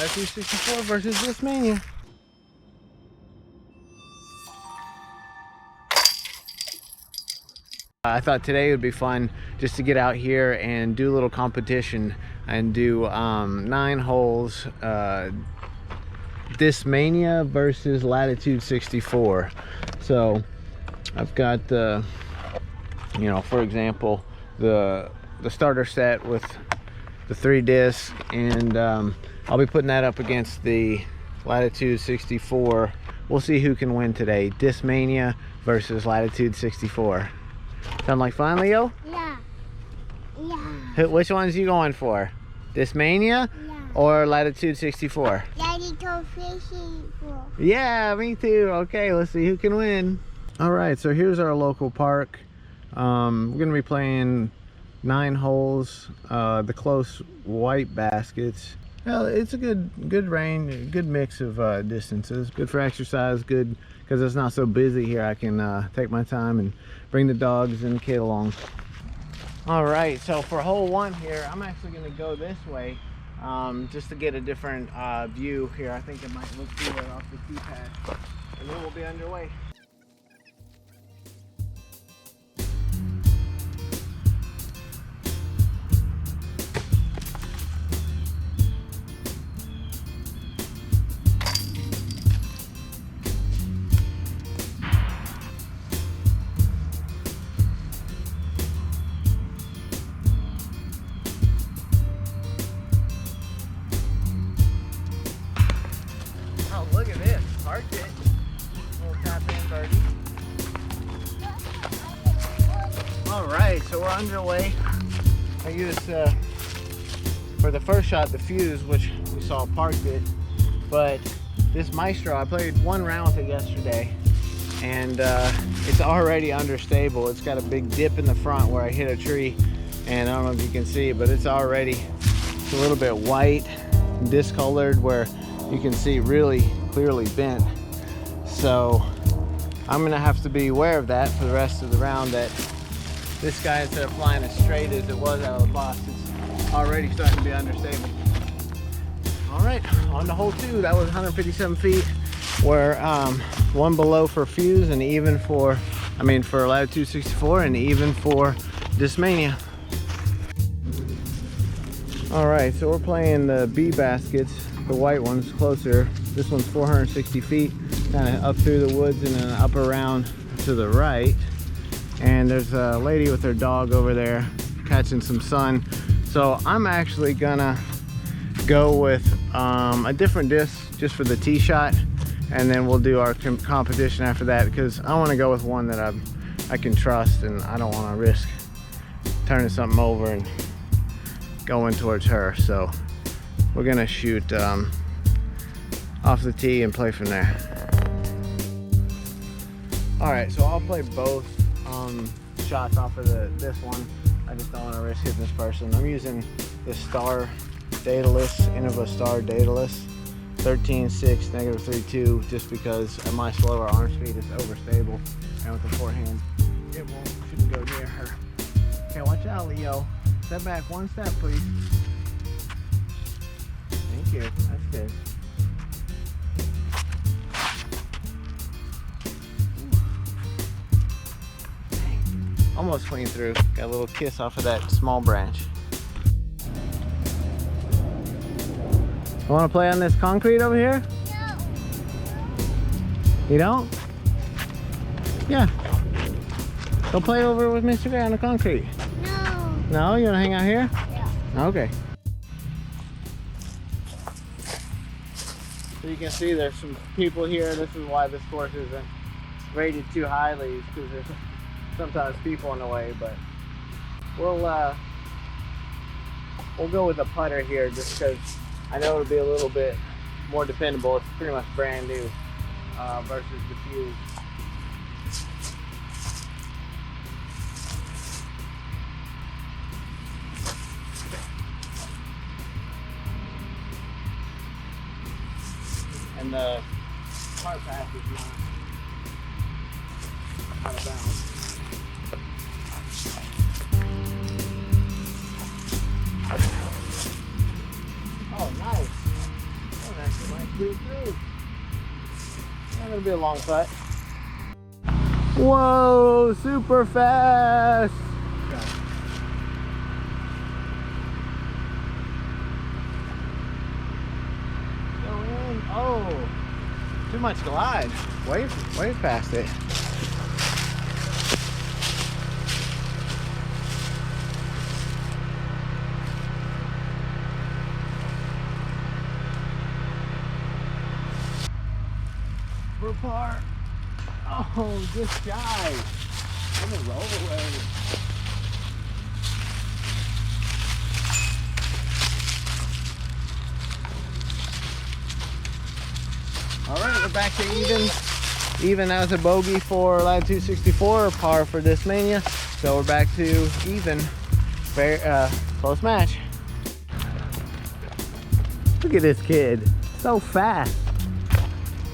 Latitude 64 versus Discmania. I thought today would be fun just to get out here and do a little competition and do 9 holes, Discmania versus Latitude 64. So I've got the, you know, for example, the starter set with the 3 discs, and I'll be putting that up against the Latitude 64. We'll see who can win today, Discmania versus Latitude 64. Sound like fun, Leo? Yeah. Yeah. Which ones you going for? Discmania or Latitude 64? Latitude 64. Yeah, me too. Okay, let's see who can win. All right, so here's our local park. We're gonna be playing 9 holes, the close white baskets. Well, it's a good range, good mix of distances. Good for exercise, good because it's not so busy here. I can take my time and bring the dogs and the kid along. All right, so for hole 1 here, I'm actually gonna go this way just to get a different view here. I think it might look cooler off the tee pad, and then we'll be underway. Oh, look at this. Parked it. Little tap in birdie. Alright, so we're underway. I used, for the first shot, the fuse, which we saw parked it. But this Maestro, I played 1 round with it yesterday, and it's already understable. It's got a big dip in the front where I hit a tree, and I don't know if you can see it, but it's already a little bit white, discolored, where you can see really clearly bent. So I'm gonna have to be aware of that for the rest of the round, that this guy, instead of flying as straight as it was out of the box, it's already starting to be understable. All right, on to hole 2. That was 157 feet. We're 1 below for fuse, and even for, for Latitude 64, and even for Discmania. All right, so we're playing the B baskets, the white ones closer. This one's 460 feet, kind of up through the woods and then up around to the right. And there's a lady with her dog over there catching some sun. So I'm actually gonna go with a different disc just for the tee shot, and then we'll do our competition after that, because I want to go with one that I can trust, and I don't want to risk turning something over and going towards her. So we're gonna shoot off the tee and play from there. All right, so I'll play both shots off of this one. I just don't want to risk hitting this person. I'm using the Star Daedalus, Innova Star Daedalus 13.6 -3.2, just because at my slower arm speed it's overstable, and with the forehand it shouldn't go near her. Okay, watch out, Leo. Step back 1 step, please. Thank you. That's good. Almost clean through. Got a little kiss off of that small branch. You want to play on this concrete over here? No. You don't? Yeah. Go play over with Mr. Guy on the concrete. No. No? You want to hang out here? Yeah. Okay. So you can see there's some people here. This is why this course isn't rated too highly, because there's sometimes people in the way. But we'll go with a putter here, just because I know it'll be a little bit more dependable. It's pretty much brand new versus the fuse. And the cart path is not out of bounds. Oh, nice. It'll be a long putt. Whoa, super fast. Go in. Oh, too much glide. Way past it. We're par. Oh, just shy. I'm gonna roll away. All right, we're back to even. Even as a bogey for Latitude 64, par for Discmania. So we're back to even. Very close match. Look at this kid, so fast.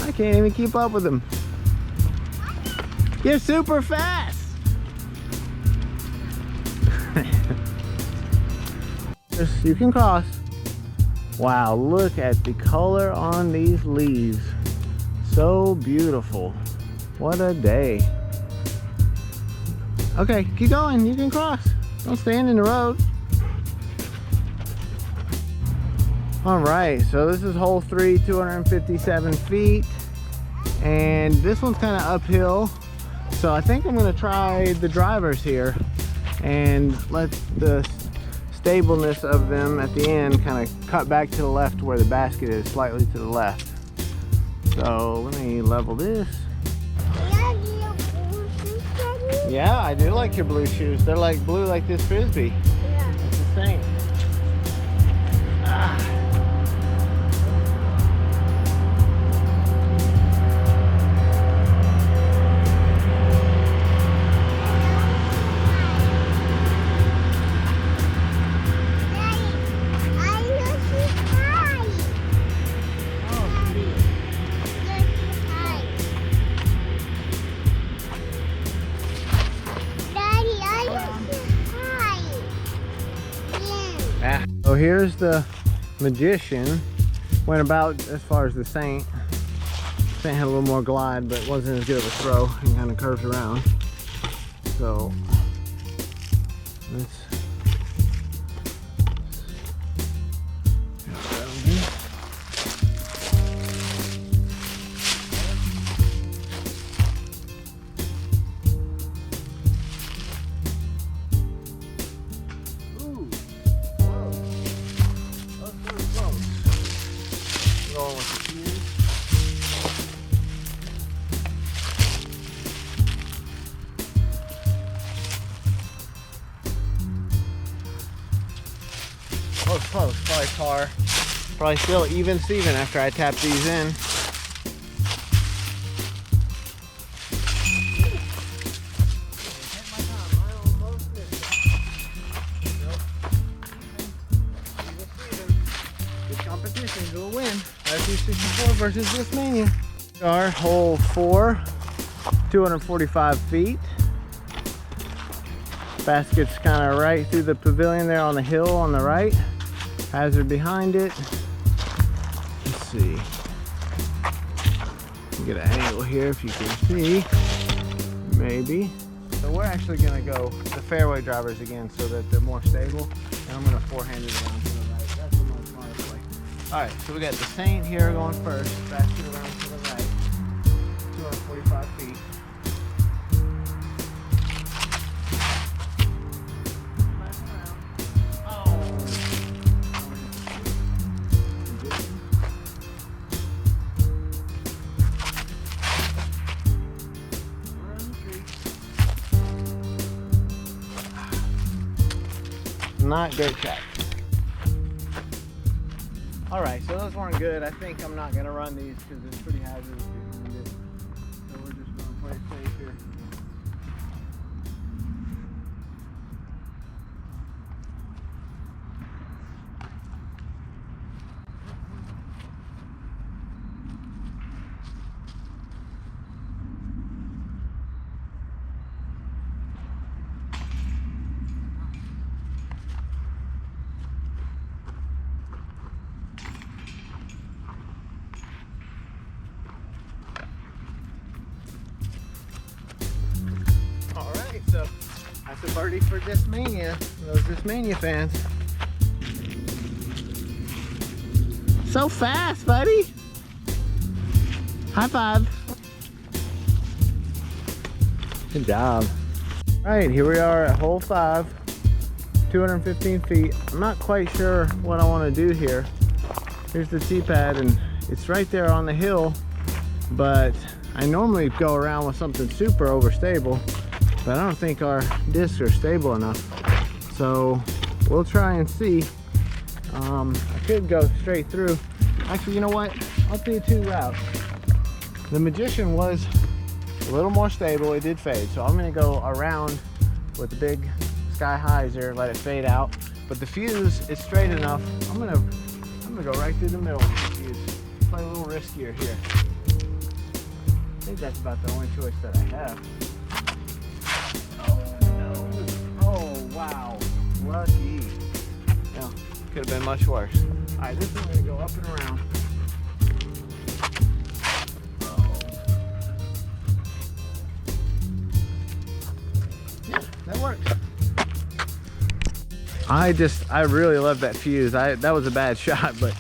I can't even keep up with him. You're super fast. You can cross. Wow, look at the color on these leaves. So beautiful. What a day. Okay, keep going. You can cross. Don't stand in the road. All right, so this is hole 3, 257 feet. And this one's kind of uphill. So I think I'm gonna try the drivers here and let the stableness of them at the end kind of cut back to the left where the basket is, slightly to the left. So let me level this. Yeah, I do like your blue shoes. They're like blue like this Frisbee. Yeah. It's the same. Ah. So here's the Magician. Went about as far as the Saint. Saint had a little more glide, but wasn't as good of a throw and kind of curves around. So let's close, probably par. Probably still even Steven after I tap these in. Good competition, we'll win. Latitude 64 versus Discmania. Our hole 4, 245 feet. Basket's kind of right through the pavilion there on the hill on the right. Hazard behind it. Let's see. Get an angle here if you can see. Maybe. So we're actually going to go the fairway drivers again so that they're more stable. And I'm going to forehand it around to the right. That's the most smart play. Alright, so we got the Saint here going first. Basket around to the right. 245 feet. Not great track. All right, so those weren't good. I think I'm not gonna run these because it's pretty hazardous behind it. So we're just gonna play it safe here. That's a birdie for Discmania. Those Discmania fans. So fast, buddy. High five. Good job. All right, here we are at hole 5, 215 feet. I'm not quite sure what I want to do here. Here's the tee pad, and it's right there on the hill, but I normally go around with something super overstable, but I don't think our discs are stable enough. So we'll try and see. I could go straight through. Actually, you know what? I'll do 2 routes. The Magician was a little more stable. It did fade, so I'm gonna go around with the big sky highs there, let it fade out. But the Fuse is straight enough. I'm gonna go right through the middle of the Fuse. Play a little riskier here. I think that's about the only choice that I have. Oh no! Oh wow! Lucky. No, could have been much worse. All right, this is gonna go up and around. That works. I really love that Fuse. That was a bad shot, but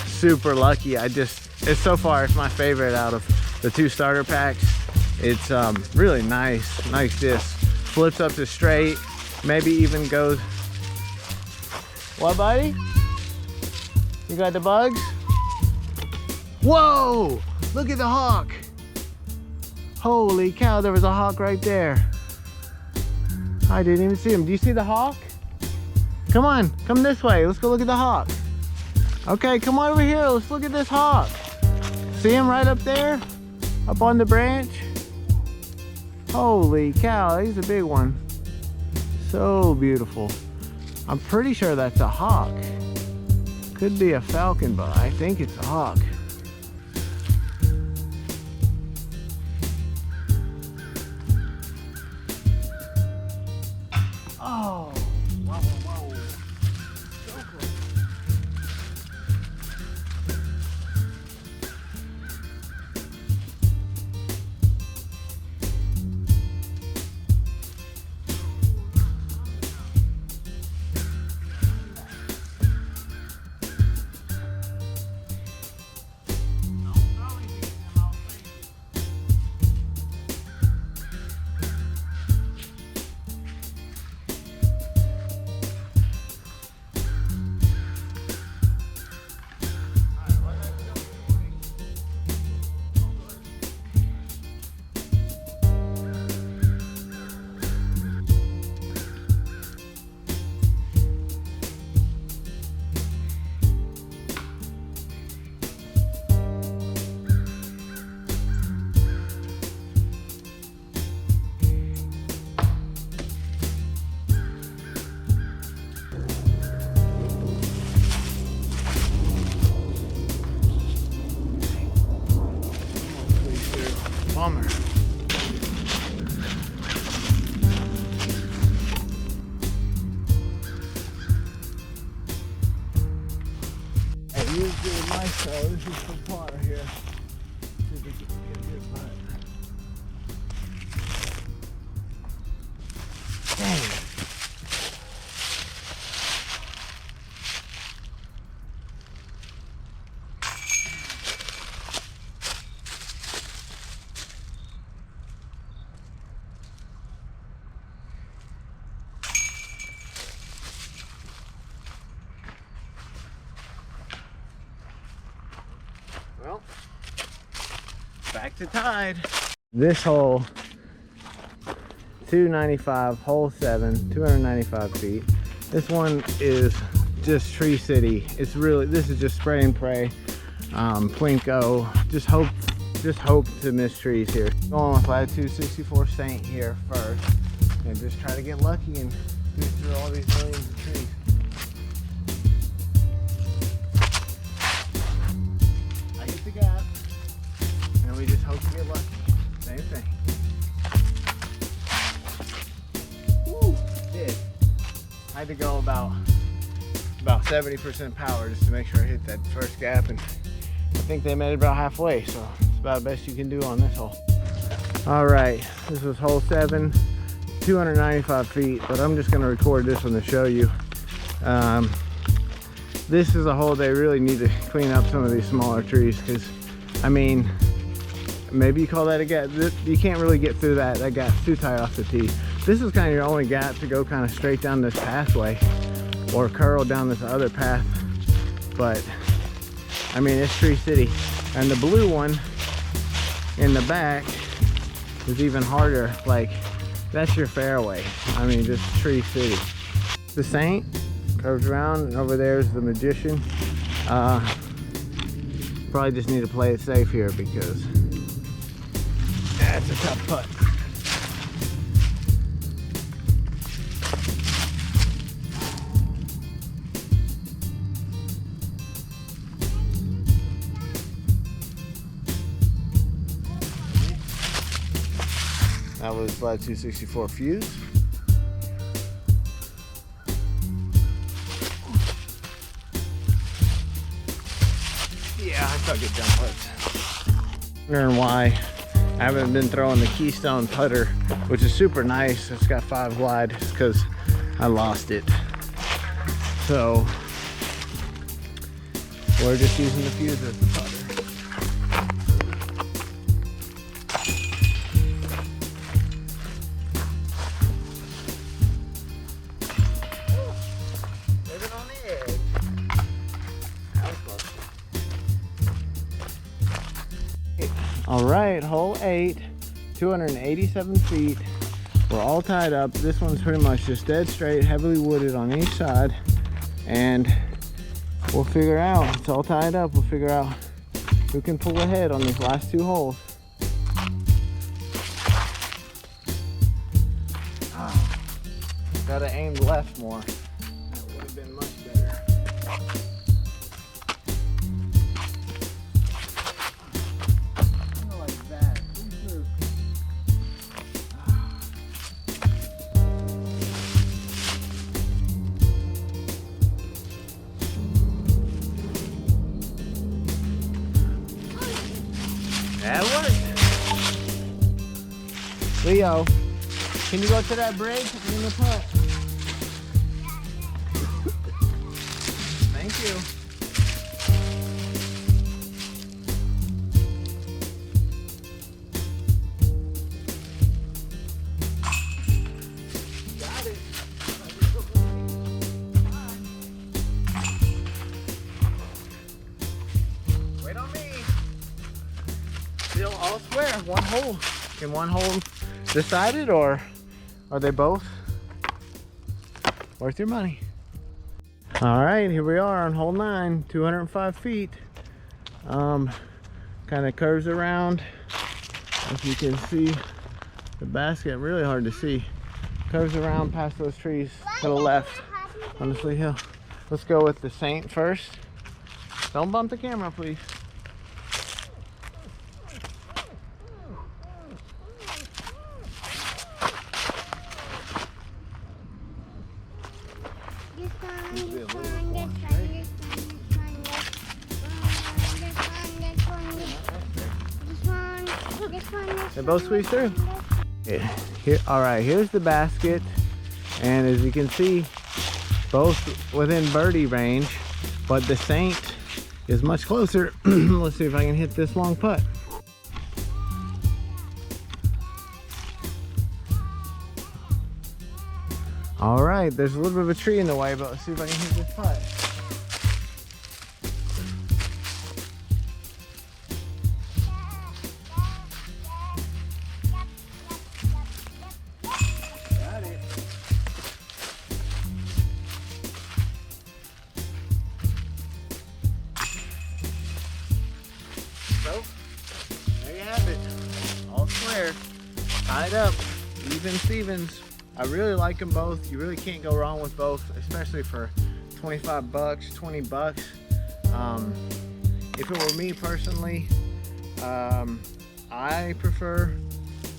super lucky. It's so far, it's my favorite out of the 2 starter packs. It's really nice disc. Flips up to straight, maybe even goes. What, buddy? You got the bugs? Whoa! Look at the hawk. Holy cow, there was a hawk right there. I didn't even see him. Do you see the hawk? Come on, come this way. Let's go look at the hawk. Okay, come on over here. Let's look at this hawk. See him right up there? Up on the branch? Holy cow, he's a big one. So beautiful. I'm pretty sure that's a hawk. Could be a falcon, but I think it's a hawk. Oh, whoa, whoa, whoa. So close. Bummer. I used it with my saw. This is for par here. See if we can get a good putt. Dang it. Well, back to tied. This hole, 295, hole 7, 295 feet. This one is just Tree City. It's really, this is just spray and pray. Plinko, just hope to miss trees here. Going with Latitude 64 Saint here first, and just try to get lucky and get through all these millions of trees. Gap, and we just hope to get lucky. Same thing. Woo, did. I had to go about 70% power just to make sure I hit that first gap, and I think they made it about halfway, so it's about the best you can do on this hole. All right, this was hole 7, 295 feet, but I'm just gonna record this one to show you. This is a hole they really need to clean up some of these smaller trees, because I mean, maybe you call that a gap. You can't really get through that. That gap's too tight off the tee. This is kind of your only gap to go kind of straight down this pathway or curl down this other path. But I mean, it's Tree City. And the blue one in the back is even harder. Like, that's your fairway. I mean, just Tree City. The Saint curves around, and over there is the Magician. Probably just need to play it safe here because that's a tough putt. That was Latitude 64 Fuse. Yeah, I suck at jump putts. Wondering why I haven't been throwing the Keystone putter, which is super nice. It's got 5 wide. It's because I lost it. So we're just using the Fuse as the putter. All right, hole 8, 287 feet. We're all tied up. This one's pretty much just dead straight, heavily wooded on each side, and we'll figure out. It's all tied up. We'll figure out who can pull ahead on these last 2 holes. Gotta aim left more. That would have been much better. That worked. Leo, can you go to that bridge in the putt? Thank you. Got it. Wait on me. Still all square, 1 hole. Can 1 hole decided, or are they both worth your money? All right, here we are on hole 9, 205 feet. Kind of curves around. As you can see, the basket, really hard to see. Curves around past those trees to the left. Honestly, Hill. Let's go with the Saint first. Don't bump the camera, please. They both squeeze through. Here, all right, here's the basket, and as you can see, both within birdie range, but the Saint is much closer. Let's see if I can hit this long putt. All right, there's a little bit of a tree in the way, but let's see if I can hit this putt. Got it. So, there you have it. All square, tied up, even Stevens. I really like them both. You really can't go wrong with both, especially for 25 bucks, 20 bucks. If it were me personally, I prefer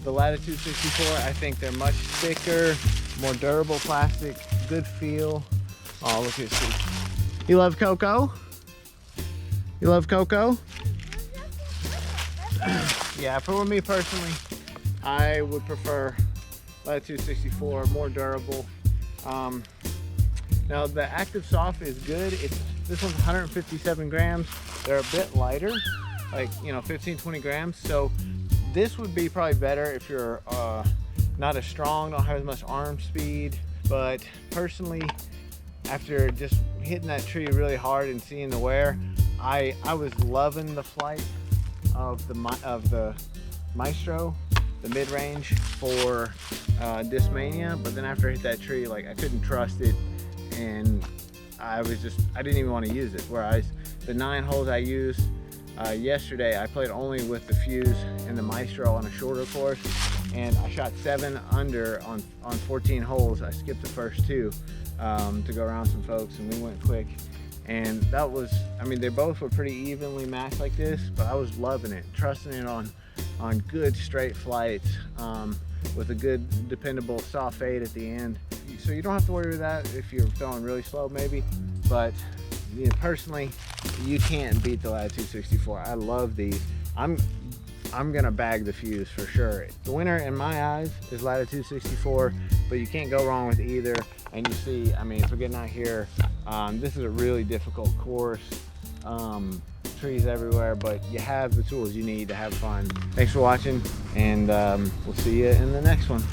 the Latitude 64. I think they're much thicker, more durable plastic, good feel. Oh, look at this. You love Coco? You love Coco? Yeah, if it were me personally, I would prefer Latitude 64, more durable. Now the Active Soft is good. This one's 157 grams. They're a bit lighter, like 15-20 grams. So this would be probably better if you're not as strong, don't have as much arm speed. But personally, after just hitting that tree really hard and seeing the wear, I was loving the flight of the Maestro, the mid-range for Discmania. But then after I hit that tree, like, I couldn't trust it, and I didn't even want to use it. Whereas the 9 holes I used yesterday, I played only with the Fuse and the Maestro on a shorter course, and I shot 7 under on 14 holes. I skipped the first 2 to go around some folks, and we went quick. And that was, I mean, they both were pretty evenly matched like this, but I was loving it, trusting it on good straight flights with a good dependable soft fade at the end. So you don't have to worry with that if you're throwing really slow maybe, but personally, you can't beat the Latitude 64. I love these. I'm gonna bag the Fuse for sure. The winner in my eyes is Latitude 64, but you can't go wrong with either. And you see, I mean, if we're getting out here, this is a really difficult course. Trees everywhere, but you have the tools you need to have fun. Thanks for watching, and we'll see you in the next one.